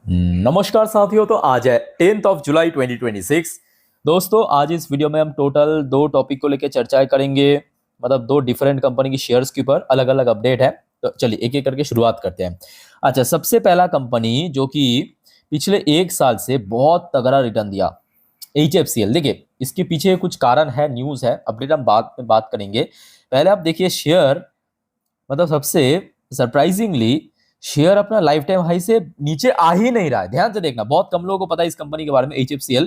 नमस्कार साथियों। तो आज है 10 जुलाई 2026। दोस्तों, आज इस वीडियो में हम टोटल दो टॉपिक को लेकर चर्चाएं करेंगे। मतलब दो डिफरेंट कंपनी की शेयर्स के ऊपर अलग अलग अपडेट है। तो चलिए एक एक करके शुरुआत करते हैं। अच्छा, सबसे पहला कंपनी जो कि पिछले एक साल से बहुत तगड़ा रिटर्न दिया, HFCL। देखिए, इसके पीछे कुछ कारण है, न्यूज़ है, अपडेट हम बाद में बात करेंगे। पहले आप देखिए शेयर, मतलब सबसे सरप्राइजिंगली शेयर अपना लाइफ टाइम हाई से नीचे आ ही नहीं रहा है। ध्यान से देखना, बहुत कम लोगों को पता है इस कंपनी के बारे में, HFCL।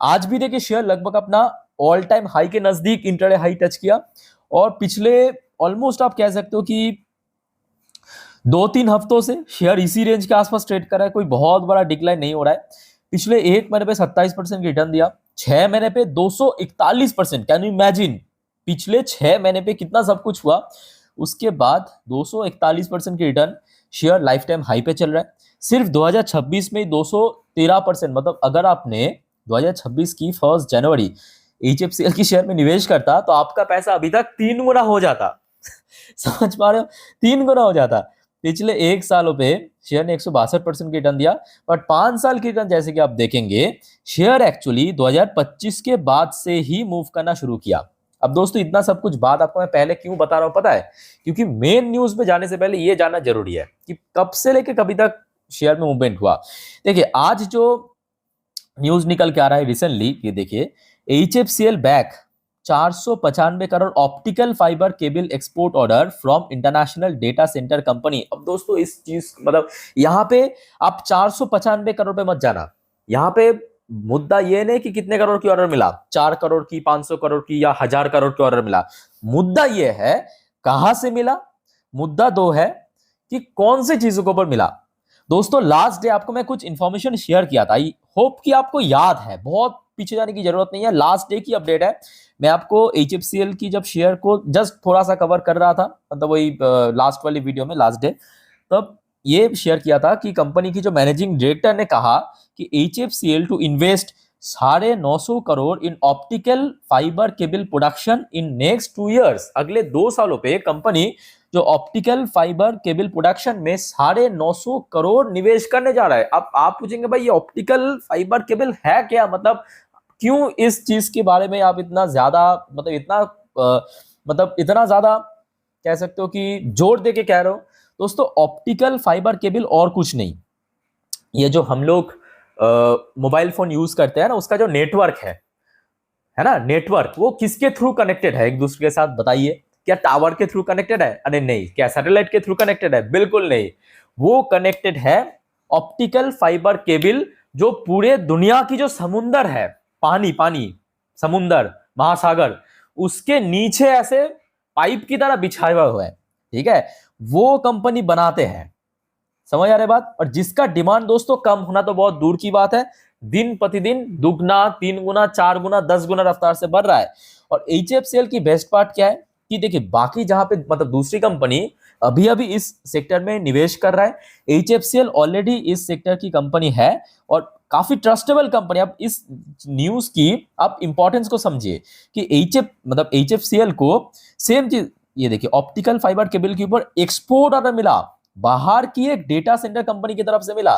आज भी देखिए शेयर लगभग अपना ऑल टाइम हाई के नजदीक इंटरडे हाई टच किया, और पिछले ऑलमोस्ट आप कह सकते हो कि 2-3 हफ्तों से शेयर इसी रेंज के आसपास ट्रेड कर रहा है। कोई बहुत बड़ा डिक्लाइन नहीं हो रहा है। पिछले एक महीने पे 27% रिटर्न दिया, 6 महीने पे 241%। कैन यू इमेजिन, पिछले 6 महीने पे कितना सब कुछ हुआ। उसके बाद 241% की return, share life time high पे चल रहा है। सिर्फ 2026 में 213%। मतलब अगर आपने 2026 की 1 जनवरी HFCL की शेयर में निवेश करता तो आपका पैसा अभी तक 3 गुना हो जाता। समझ पा रहे हो, 3 गुना हो जाता। पिछले एक सालों पे शेयर ने 162% की रिटर्न दिया, बट 5 साल की रिटर्न जैसे कि आप देखेंगे, शेयर एक्चुअली 2025 के बाद से ही मूव करना शुरू किया। अब दोस्तों, इतना सब कुछ बात आपको मैं पहले क्यों बता रहा हूं पता है? क्योंकि मेन न्यूज में जाने से पहले ये जानना जरूरी है कि कब से लेके कभी तक शेयर में मूवमेंट हुआ। देखिए, आज जो न्यूज निकल के आ रहा है रिसेंटली, ये देखिए, HFCL back 495 crore optical fibre cable export order from international data centre company. अब दोस्तों, इस चीज मतलब यहाँ पे आप 495 करोड़ पे मत जाना। यहाँ पे मुद्दा ये नहीं कि कितने करोड़ की ऑर्डर मिला, 4 करोड़ की, 500 करोड़ की या 1000 करोड़ की ऑर्डर मिला। मुद्दा ये है कहां से मिला। मुद्दा दो है कि कौन सी चीजों के ऊपर मिला। दोस्तों, लास्ट डे आपको मैं कुछ इंफॉर्मेशन शेयर किया था, आई होप कि आपको याद है। बहुत पीछे जाने की जरूरत नहीं है, लास्ट डे की अपडेट है। मैं आपको HFCL की जब शेयर को जस्ट थोड़ा सा कवर कर रहा था, मतलब वही लास्ट वाली वीडियो में, लास्ट डे, तब ये शेयर किया था कि कंपनी की जो मैनेजिंग डायरेक्टर ने कहा कि HFCL to invest 950 crore in optical fibre cable production in next 2 years। अगले 2 सालों पे कंपनी जो ऑप्टिकल फाइबर केबल प्रोडक्शन में 950 करोड़ निवेश करने जा रहा है। अब आप पूछेंगे भाई ये ऑप्टिकल फाइबर केबल है क्या, मतलब क्यों इस चीज के बारे में आप इतना ज्यादा, मतलब इतना ज्यादा कह सकते हो कि जोर दे के कह रहे हो। दोस्तों, ऑप्टिकल फाइबर केबल और कुछ नहीं, ये जो हम लोग मोबाइल फोन यूज करते हैं ना, उसका जो नेटवर्क है ना, नेटवर्क, वो किसके थ्रू कनेक्टेड है एक दूसरे के साथ, बताइए? क्या टावर के थ्रू कनेक्टेड है? अरे नहीं। क्या सैटेलाइट के थ्रू कनेक्टेड है? बिल्कुल नहीं। वो कनेक्टेड है ऑप्टिकल फाइबर केबल, जो पूरे दुनिया की जो समुंदर है, पानी पानी, समुंदर, महासागर, उसके नीचे ऐसे पाइप की तरह बिछाया हुआ है। ठीक है, वो कंपनी बनाते हैं। समझ आ रही बात? और जिसका डिमांड दोस्तों कम होना तो बहुत दूर की बात है, दिन प्रतिदिन दुगना, 3 गुना, 4 गुना, 10 गुना रफ्तार से बढ़ रहा है। और HFCL की बेस्ट पार्ट क्या है कि देखिए, बाकी जहां पे मतलब दूसरी कंपनी अभी अभी इस सेक्टर में निवेश कर रहा है, HFCL ऑलरेडी इस सेक्टर की कंपनी है और काफी ट्रस्टेबल कंपनी। अब इस न्यूज की आप इंपॉर्टेंस को समझिए कि HFCL को सेम चीज, ये देखिए, ऑप्टिकल फाइबर केबल के ऊपर एक्सपोर्ट ऑर्डर मिला, बाहर की एक डेटा सेंटर कंपनी की तरफ से मिला।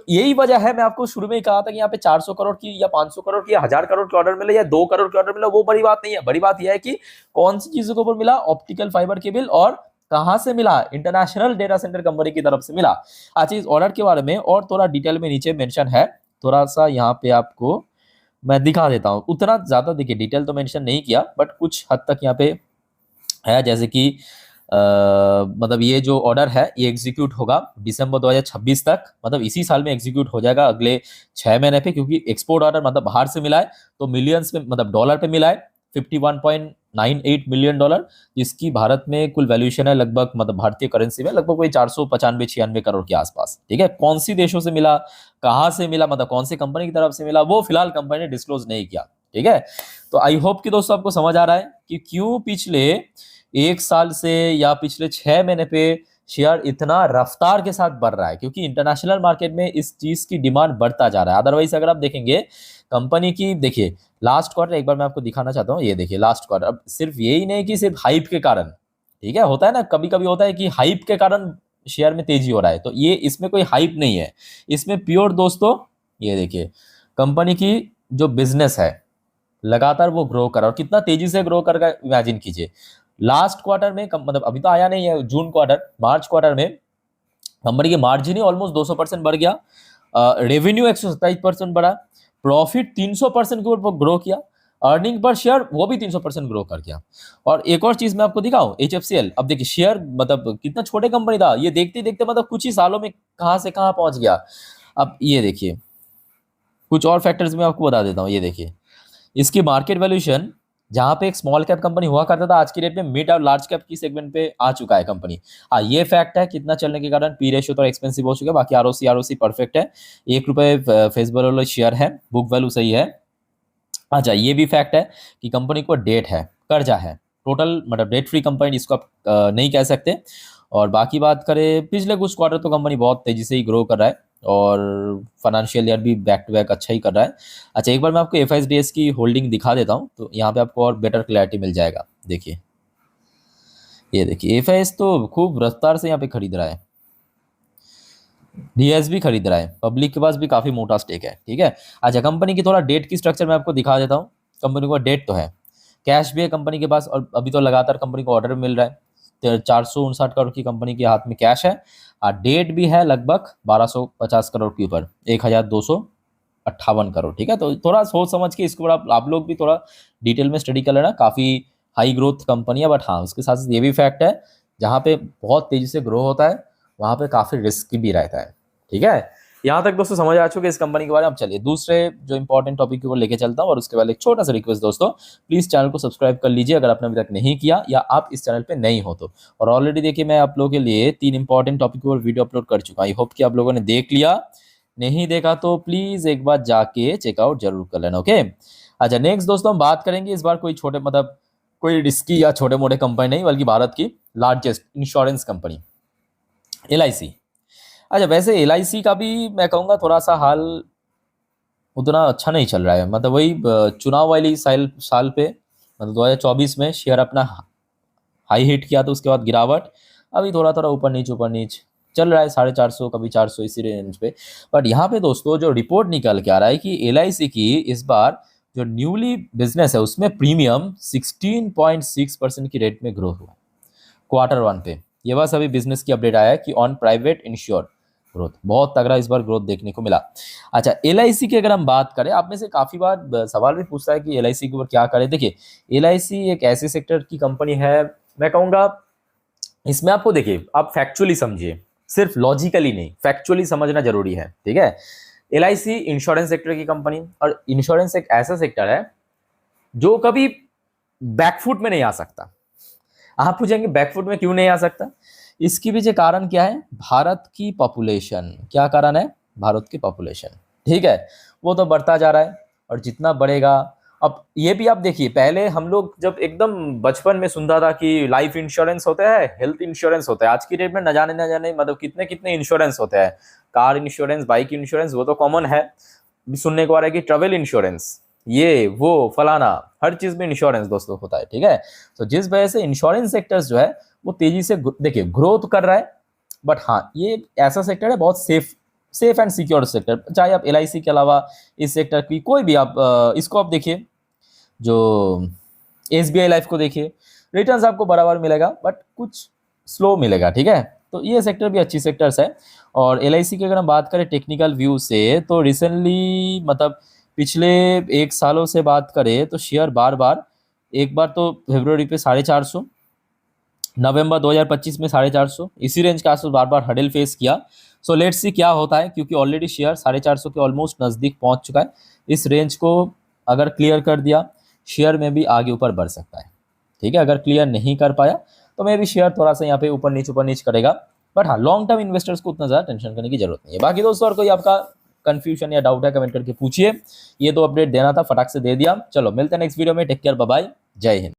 यही वजह है, मैं आपको शुरू में ही कहा था कि यहाँ पे 400 करोड़ की या 500 करोड़ की या 1000 करोड़ की ऑर्डर मिले या 2 करोड़ की ऑर्डर मिला, वो बड़ी बात नहीं है। बड़ी बात यह है कि कौन सी चीजों के ऊपर मिला, ऑप्टिकल फाइबर केबल, और कहां से मिला, इंटरनेशनल डेटा सेंटर कंपनी की तरफ से मिला। अच्छा, इस ऑर्डर के बारे में और थोड़ा डिटेल में नीचे मेंशन है, थोड़ा सा यहाँ पे आपको मैं दिखा देता हूँ। उतना ज्यादा देखिए डिटेल तो मेंशन नहीं किया, बट कुछ हद तक यहाँ पे है। जैसे कि मतलब ये जो ऑर्डर है ये एग्जीक्यूट होगा दिसंबर 2026 तक, मतलब इसी साल में एग्जीक्यूट हो जाएगा, अगले 6 महीने पे। क्योंकि एक्सपोर्ट ऑर्डर मतलब बाहर से मिला है, तो मिलियंस में, मतलब डॉलर पे मिला है, 51.98 मिलियन डॉलर, जिसकी भारत में कुल वैल्यूएशन है लगभग, मतलब भारतीय करेंसी में लगभग कोई 495-96 करोड़ के आसपास। ठीक है, कौन सी देशों से मिला, कहाँ से मिला, मतलब कौन सी कंपनी की तरफ से मिला, वो फिलहाल कंपनी ने डिस्क्लोज नहीं किया। ठीक है, तो आई होप कि दोस्तों आपको समझ आ रहा है कि क्यों पिछले एक साल से या पिछले 6 महीने पे शेयर इतना रफ्तार के साथ बढ़ रहा है, क्योंकि इंटरनेशनल मार्केट में इस चीज की डिमांड बढ़ता जा रहा है। अदरवाइज अगर आप देखेंगे कंपनी की, देखिए लास्ट क्वार्टर एक बार मैं आपको दिखाना चाहता हूँ, ये देखिए लास्ट क्वार्टर। अब सिर्फ यही नहीं कि सिर्फ हाइप के कारण, ठीक है, होता है ना, कभी कभी होता है कि हाइप के कारण शेयर में तेजी हो रहा है, तो ये इसमें कोई हाइप नहीं है, इसमें प्योर दोस्तों ये देखिए कंपनी की जो बिजनेस है लगातार वो ग्रो कर रहा है, और कितना तेजी से ग्रो कर रहा है इमेजिन कीजिए। लास्ट क्वार्टर में मतलब अभी तो आया नहीं है जून क्वार्टर, मार्च क्वार्टर में कंपनी की मार्जिन ही ऑलमोस्ट 200% बढ़ गया, रेवेन्यू 127% बढ़ा, प्रॉफिट 300% के ऊपर ग्रो किया, अर्निंग पर शेयर वो भी 300% ग्रो कर गया। और एक और चीज मैं आपको दिखाऊं, HFCL, अब देखिए शेयर मतलब कितना छोटे कंपनी था, ये देखते देखते मतलब कुछ ही सालों में कहां से कहां पहुंच गया। अब ये देखिए कुछ और फैक्टर्स मैं आपको बता देता हूँ, ये देखिए इसकी मार्केट वैल्यूएशन जहां पे एक स्मॉल कैप कंपनी हुआ करता था, आज की डेट में मिड और लार्ज कैप की सेगमेंट पे आ चुका है कंपनी। हाँ ये फैक्ट है, कितना चलने के कारण पी रेशियो तो एक्सपेंसिव हो चुका है, बाकी आरओसी परफेक्ट है, ₹1 फेस वैल्यू शेयर है, बुक वैल्यू सही है। अच्छा ये भी फैक्ट है कि कंपनी को डेट है, कर्जा है, टोटल मतलब डेट फ्री कंपनी इसको आप नहीं कह सकते। और बाकी बात करें पिछले कुछ क्वार्टर तो कंपनी बहुत तेजी से ही ग्रो कर रहा है, और फाइनेंशियल ईयर भी बैक टू बैक अच्छा ही कर रहा है। अच्छा एक बार मैं आपको FSDS की होल्डिंग दिखा देता हूँ, तो यहाँ पे आपको और बेटर क्लैरिटी मिल जाएगा। देखिए ये देखिए FIS तो खूब रफ्तार से यहाँ पे खरीद रहा है, DS भी खरीद रहा है, पब्लिक के पास भी काफी मोटा स्टेक है, ठीक है। अच्छा कंपनी की थोड़ा डेट की स्ट्रक्चर मैं आपको दिखा देता हूँ। कंपनी को डेट तो है, कैश भी है कंपनी के पास, और अभी तो लगातार कंपनी को ऑर्डर मिल रहा है, 459 करोड़ की कंपनी के हाथ में कैश है, और डेट भी है लगभग 1250 करोड़ के ऊपर, 1258 करोड़, ठीक है। तो थोड़ा सोच समझ के इसको आप लोग भी थोड़ा डिटेल में स्टडी कर लेना, काफी हाई ग्रोथ कंपनी है। बट हाँ उसके साथ साथ ये भी फैक्ट है, जहाँ पे बहुत तेजी से ग्रो होता है वहाँ पे काफी रिस्क भी रहता है, ठीक है। यहाँ तक दोस्तों समझ आ चुके इस कंपनी के बारे में। अब चलिए दूसरे जो इंपॉर्टेंट टॉपिक की ओर लेके चलता हूँ, और उसके बाद एक छोटा सा रिक्वेस्ट दोस्तों, प्लीज चैनल को सब्सक्राइब कर लीजिए अगर आपने अभी तक नहीं किया, या आप इस चैनल पे नहीं हो तो। और ऑलरेडी देखिए मैं आप लोगों के लिए 3 इंपॉर्टेंट टॉपिक पर वीडियो अपलोड कर चुका हूँ, आई होप कि आप लोगों ने देख लिया, नहीं देखा तो प्लीज एक बार जाके चेकआउट जरूर कर लेना, ओके। अच्छा नेक्स्ट दोस्तों हम बात करेंगे इस बार कोई छोटे मतलब कोई रिस्की या छोटे मोटे कंपनी नहीं, बल्कि भारत की लार्जेस्ट इंश्योरेंस कंपनी LIC। अच्छा वैसे LIC का भी मैं कहूँगा थोड़ा सा हाल उतना अच्छा नहीं चल रहा है, मतलब वही चुनाव वाली साल पे मतलब 2024 में शेयर अपना हाई हिट किया, तो उसके बाद गिरावट, अभी थोड़ा थोड़ा ऊपर नीच चल रहा है, 450 कभी 400 इसी रेंज पे। बट यहाँ पे दोस्तों जो रिपोर्ट निकल के आ रहा है कि LIC की इस बार जो न्यूली बिजनेस है उसमें प्रीमियम 16.6% की रेट में ग्रोथ हुआ Q1 पे। ये बस अभी बिजनेस की अपडेट आया है कि ऑन प्राइवेट इंश्योर ग्रोथ बहुत तगड़ा इस बार ग्रोथ देखने को मिला। अच्छा LIC की अगर हम बात करें, आप में से काफी बार सवाल भी पूछता है कि LIC के ऊपर क्या करें। देखिए LIC एक ऐसे सेक्टर की कंपनी है, मैं कहूँगा इसमें आपको देखिए आप फैक्चुअली समझिए, सिर्फ लॉजिकली नहीं, फैक्चुअली समझना जरूरी है, ठीक है। LIC इंश्योरेंस सेक्टर की कंपनी, और इंश्योरेंस एक ऐसा सेक्टर है जो कभी बैकफुट में नहीं आ सकता। आप पूछेंगे बैकफुट में क्यों नहीं आ सकता, इसके पीछे कारण क्या है, भारत की पॉपुलेशन। क्या कारण है, भारत की पॉपुलेशन, ठीक है, वो तो बढ़ता जा रहा है, और जितना बढ़ेगा, अब ये भी आप देखिए पहले हम लोग जब एकदम बचपन में सुनता था कि लाइफ इंश्योरेंस होता है, हेल्थ इंश्योरेंस होता है, आज की डेट में न जाने मतलब कितने कितने इंश्योरेंस होते हैं, कार इंश्योरेंस, बाइक इंश्योरेंस, वो तो कॉमन है, सुनने को आ रहा है कि ट्रेवल इंश्योरेंस, ये वो फलाना, हर चीज में इंश्योरेंस दोस्तों होता है, ठीक है। तो जिस वजह से इंश्योरेंस सेक्टर्स जो है वो तेजी से देखिए ग्रोथ कर रहा है। बट हाँ ये ऐसा सेक्टर है बहुत सेफ एंड सिक्योर सेक्टर, चाहे आप LIC के अलावा इस सेक्टर की कोई भी आप इसको आप देखिए, जो SBI लाइफ को देखिए, रिटर्न्स आपको बराबर मिलेगा बट कुछ स्लो मिलेगा, ठीक है। तो ये सेक्टर भी अच्छी सेक्टर्स है। और LIC की अगर हम बात करें टेक्निकल व्यू से, तो रिसेंटली मतलब पिछले 1 सालों से बात करें तो शेयर बार बार, एक बार तो फरवरी पे 450, नवंबर 2025 में 450, इसी रेंज के आसपास बार बार हडल फेस किया। सो लेट्स सी क्या होता है, क्योंकि ऑलरेडी शेयर 450 के ऑलमोस्ट नज़दीक पहुंच चुका है। इस रेंज को अगर क्लियर कर दिया, शेयर में भी आगे ऊपर बढ़ सकता है, ठीक है। अगर क्लियर नहीं कर पाया तो मे भी शेयर थोड़ा सा यहाँ पे ऊपर नीच करेगा। बट हाँ लॉन्ग टर्म इन्वेस्टर्स को उतना ज़्यादा टेंशन करने की जरूरत नहीं है। बाकी दोस्तों और कोई आपका कंफ्यूजन या डाउट है कमेंट करके पूछिए। ये तो अपडेट देना था, फटाक से दे दिया। चलो मिलते हैं नेक्स्ट वीडियो में, टेक केयर, बाय बाय, जय हिंद।